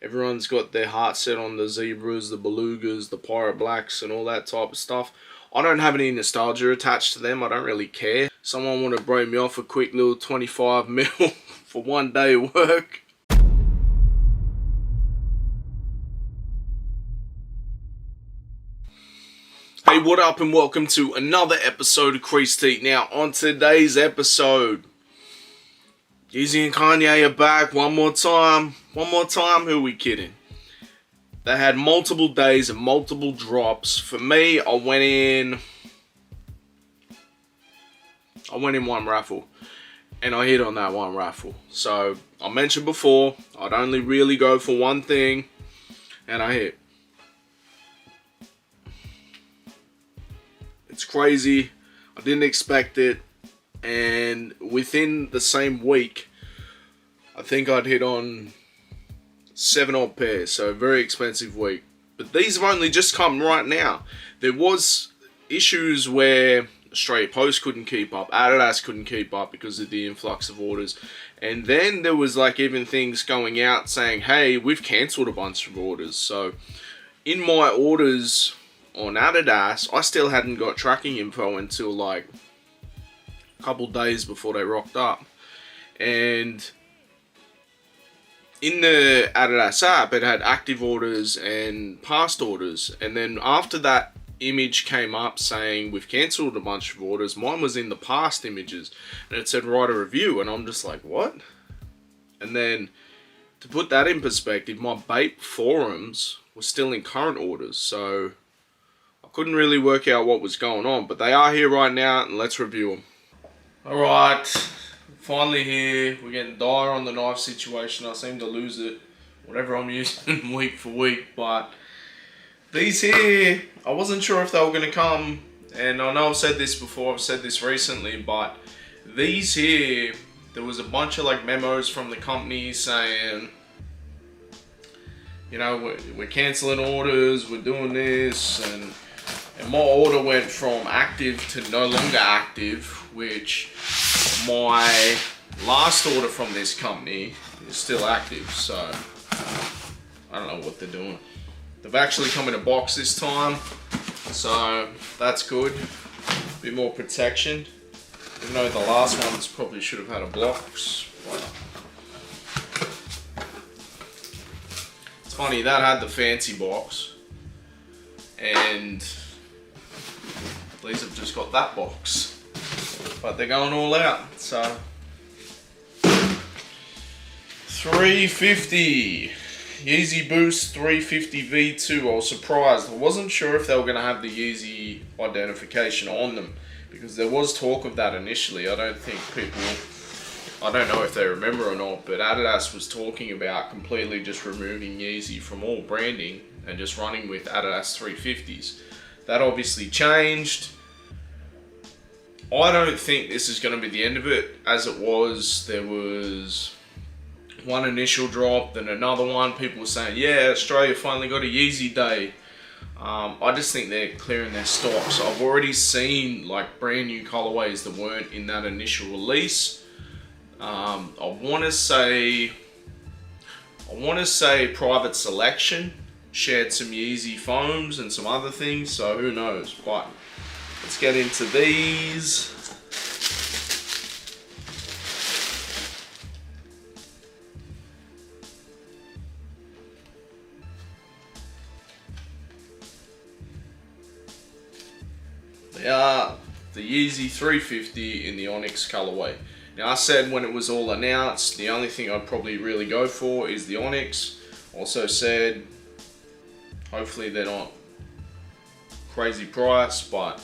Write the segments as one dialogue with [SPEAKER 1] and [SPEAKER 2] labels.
[SPEAKER 1] Everyone's got their heart set on the zebras, the belugas, the pirate blacks, and all that type of stuff. I don't have any nostalgia attached to them. I don't really care. Someone want to break me off a quick little 25 mil for one day of work. Hey, what up and welcome to another episode of Creased. Now, on today's episode, Yeezy and Kanye are back one more time. One more time? Who are we kidding? They had multiple days and multiple drops. For me, I went in one raffle. And I hit on that one raffle. So, I mentioned before, I'd only really go for one thing. And I hit. It's crazy. I didn't expect it. And within the same week, I think I'd hit on 7 odd pairs. So a very expensive week. But these have only just come right now. There was issues where Australia Post couldn't keep up. Adidas couldn't keep up because of the influx of orders. And then there was like even things going out saying, hey, we've cancelled a bunch of orders. So in my orders on Adidas, I still hadn't got tracking info until like a couple days before they rocked up. And in the Adidas app, it had active orders and past orders. And then after that image came up saying we've cancelled a bunch of orders, mine was in the past images. And it said write a review. And I'm just like, what? And then to put that in perspective, my Bape forums were still in current orders. So I couldn't really work out what was going on, but they are here right now, and let's review them. Alright, finally here. We're getting dire on the knife situation. I seem to lose it, whatever I'm using week for week, but these here, I wasn't sure if they were going to come, and I know I've said this before, I've said this recently, but these here, there was a bunch of like memos from the company saying, you know, we're cancelling orders, we're doing this, and my order went from active to no longer active, which my last order from this company is still active, so I don't know what they're doing. They've actually come in a box this time, so that's good. A bit more protection. Even though the last ones probably should have had a box. It's funny, that had the fancy box, and these have just got that box, but they're going all out. So 350 Yeezy Boost 350 V2. I was surprised. I wasn't sure if they were going to have the Yeezy identification on them, because there was talk of that initially. I don't think people, I don't know if they remember or not, but Adidas was talking about completely just removing Yeezy from all branding and just running with Adidas 350s. That obviously changed. I don't think this is going to be the end of it. As it was, there was one initial drop, then another one. People were saying, yeah, Australia finally got a Yeezy day. I just think they're clearing their stock. So I've already seen like brand new colorways that weren't in that initial release. I want to say Private Selection shared some Yeezy foams and some other things, so who knows. But let's get into these. They are the Yeezy 350 in the Onyx colorway. Now, I said when it was all announced, the only thing I'd probably really go for is the Onyx. Also said, hopefully they're not crazy price, but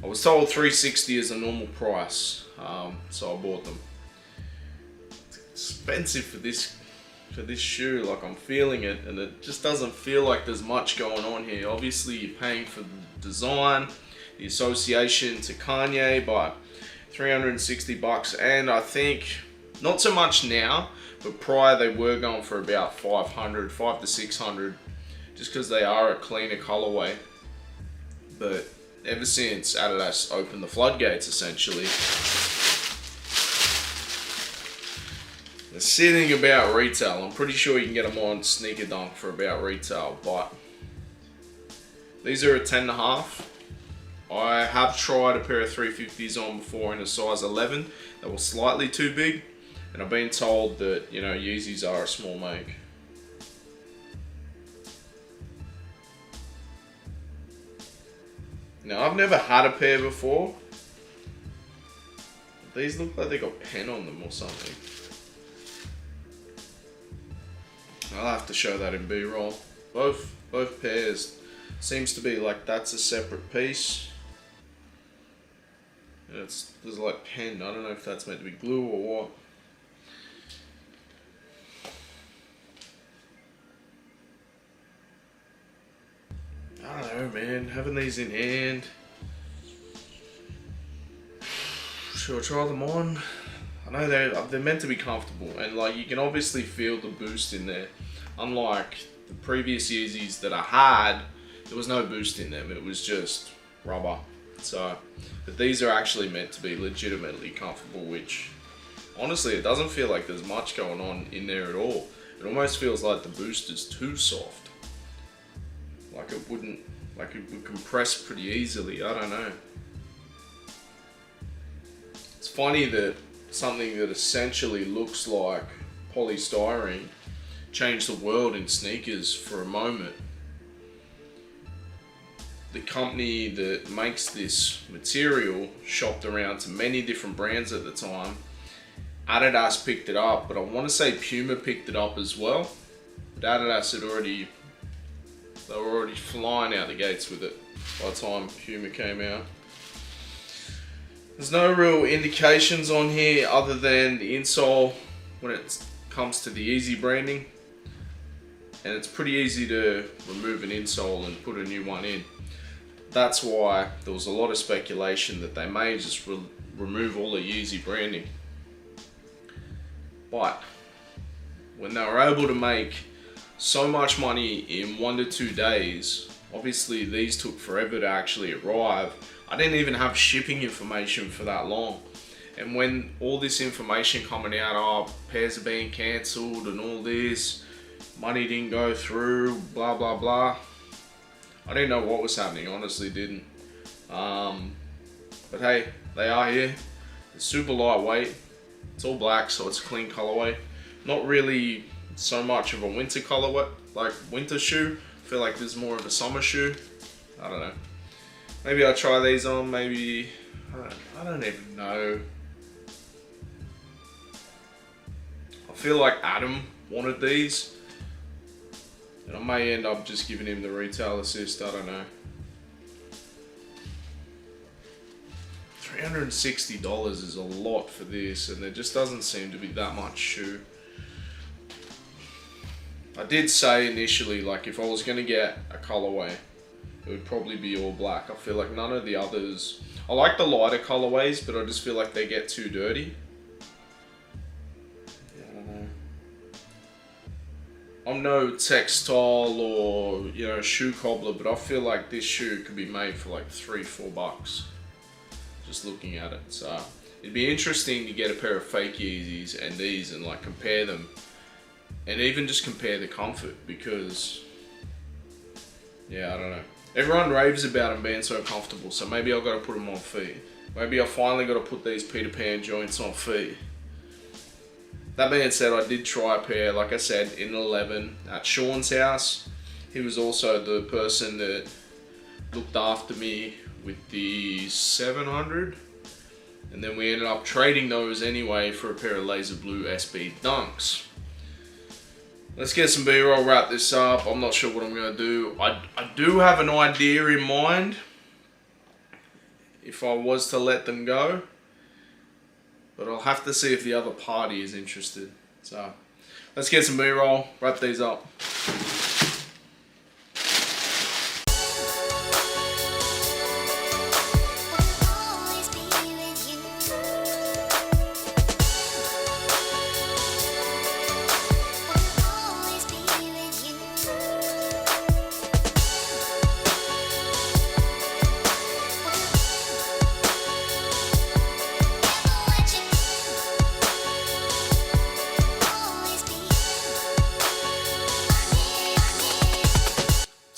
[SPEAKER 1] I was told 360 is a normal price, so I bought them. It's expensive for this shoe. Like, I'm feeling it, and it just doesn't feel like there's much going on here. Obviously, you're paying for the design, the association to Kanye, but 360 bucks, and I think not so much now, but prior they were going for about 500 to 600, just because they are a cleaner colorway. But ever since Adidas opened the floodgates, essentially, They're sitting about retail. I'm pretty sure you can get them on Sneaker Dunk for about retail, but these are a 10.5. I have tried a pair of 350s on before in a size 11. They were slightly too big, and I've been told that, you know, Yeezys are a small make. Now, I've never had a pair before. These look like they got pen on them or something. I'll have to show that in B-roll. Both pairs seems to be like that's a separate piece. And there's like pen. I don't know if that's meant to be glue or what. I don't know, man. Having these in hand. Should I try them on? I know they're meant to be comfortable, and like you can obviously feel the boost in there. Unlike the previous Yeezys that I had, there was no boost in them. It was just rubber. So, but these are actually meant to be legitimately comfortable, which honestly, it doesn't feel like there's much going on in there at all. It almost feels like the boost is too soft. Like it would compress pretty easily. I don't know. It's funny that something that essentially looks like polystyrene changed the world in sneakers for a moment. The company that makes this material shopped around to many different brands at the time. Adidas picked it up, but I want to say Fume picked it up as well. But Adidas they were already flying out the gates with it by the time Fume came out. There's no real indications on here other than the insole when it comes to the Yeezy branding. And it's pretty easy to remove an insole and put a new one in. That's why there was a lot of speculation that they may just remove all the Yeezy branding. But when they were able to make so much money in 1 to 2 days, obviously these took forever to actually arrive. I didn't even have shipping information for that long. And when all this information coming out, oh, pairs are being cancelled and all this, money didn't go through, blah, blah, blah. I didn't know what was happening, honestly didn't. But hey, they are here. It's super lightweight. It's all black, so it's a clean colorway. Not really so much of a winter colorway, like winter shoe. I feel like this is more of a summer shoe. I don't know. Maybe I'll try these on, maybe, I don't even know. I feel like Adam wanted these. And I may end up just giving him the retail assist, I don't know. $360 is a lot for this, and there just doesn't seem to be that much shoe. I did say initially, like if I was going to get a colorway, it would probably be all black. I feel like none of the others... I like the lighter colorways, but I just feel like they get too dirty. I'm no textile or, you know, shoe cobbler, but I feel like this shoe could be made for like $3-4 bucks. Just looking at it. So it'd be interesting to get a pair of fake Yeezys and these and like compare them. And even just compare the comfort, because, yeah, I don't know. Everyone raves about them being so comfortable, so maybe I've got to put them on feet. Maybe I finally got to put these Peter Pan joints on feet. That being said, I did try a pair, like I said, in 11 at Sean's house. He was also the person that looked after me with the 700. And then we ended up trading those anyway for a pair of laser blue SB Dunks. Let's get some B-roll, wrap this up. I'm not sure what I'm going to do. I do have an idea in mind if I was to let them go. But I'll have to see if the other party is interested. So, let's get some B-roll, wrap these up.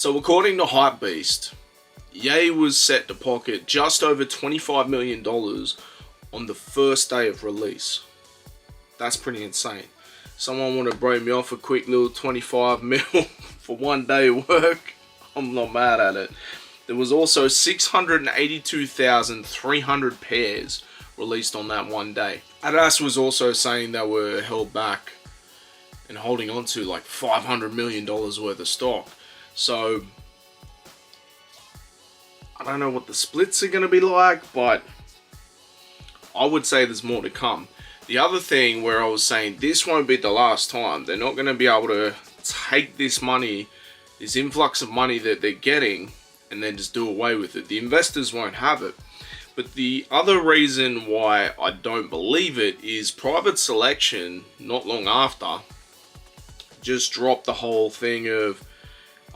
[SPEAKER 1] So according to Hypebeast, Ye was set to pocket just over $25 million on the first day of release. That's pretty insane. Someone want to break me off a quick little 25 mil for one day of work? I'm not mad at it. There was also 682,300 pairs released on that one day. Adidas was also saying they were held back and holding on to like $500 million worth of stock. So I don't know what the splits are going to be like, but I would say there's more to come. The other thing where I was saying this won't be the last time. They're not going to be able to take this money, this influx of money that they're getting, and then just do away with it. The investors won't have it. But the other reason why I don't believe it is Private Selection, not long after, just dropped the whole thing of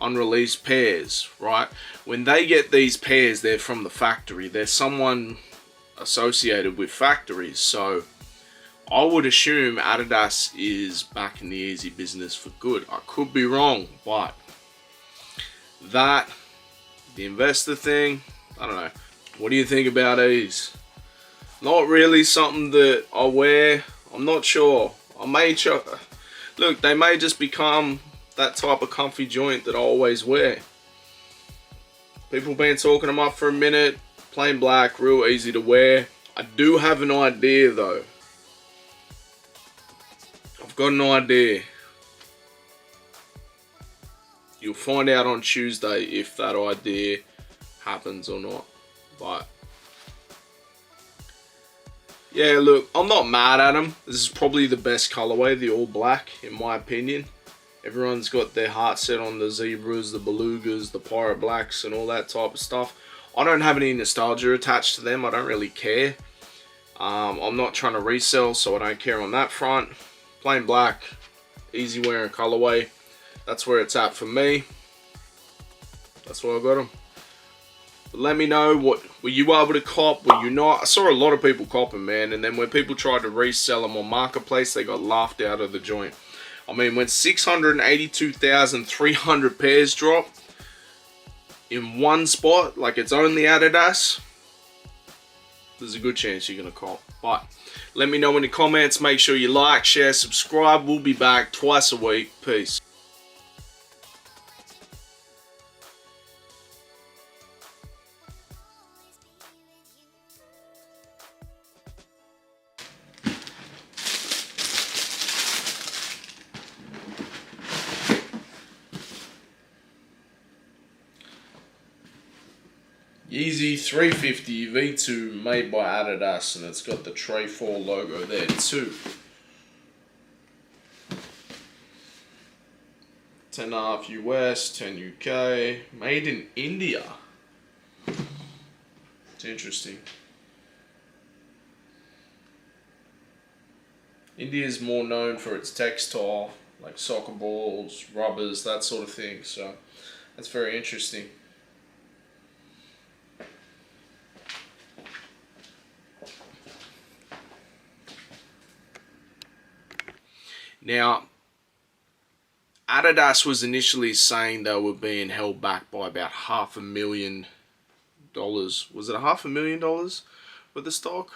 [SPEAKER 1] unreleased pairs, right? When they get these pairs, they're from the factory. There's someone associated with factories. So I would assume Adidas is back in the Yeezy business for good. I could be wrong, but that, the investor thing, I don't know. What do you think about these? Not really something that I wear. I'm not sure. Look, they may just become that type of comfy joint that I always wear. People been talking them up for a minute. Plain black, real easy to wear. I do have an idea though. I've got an idea. You'll find out on Tuesday if that idea happens or not. But yeah, look, I'm not mad at them. This is probably the best colorway, the all black, in my opinion. Everyone's got their heart set on the zebras, the belugas, the pirate blacks, and all that type of stuff. I don't have any nostalgia attached to them. I don't really care. I'm not trying to resell, so I don't care on that front. Plain black, easy wearing colorway. That's where it's at for me. That's why I got them. But let me know, what were you able to cop? Were you not? I saw a lot of people copping, man. And then when people tried to resell them on Marketplace, they got laughed out of the joint. I mean, when 682,300 pairs drop in one spot, like it's only Adidas, there's a good chance you're going to cop. But let me know in the comments. Make sure you like, share, subscribe. We'll be back twice a week. Peace. Yeezy 350 V2 made by Adidas, and it's got the Tray 4 logo there too. 10.5 US, 10 UK, made in India. It's interesting. India is more known for its textile, like soccer balls, rubbers, that sort of thing, so that's very interesting. Now, Adidas was initially saying they were being held back by about $500,000. Was it $500,000 for the stock?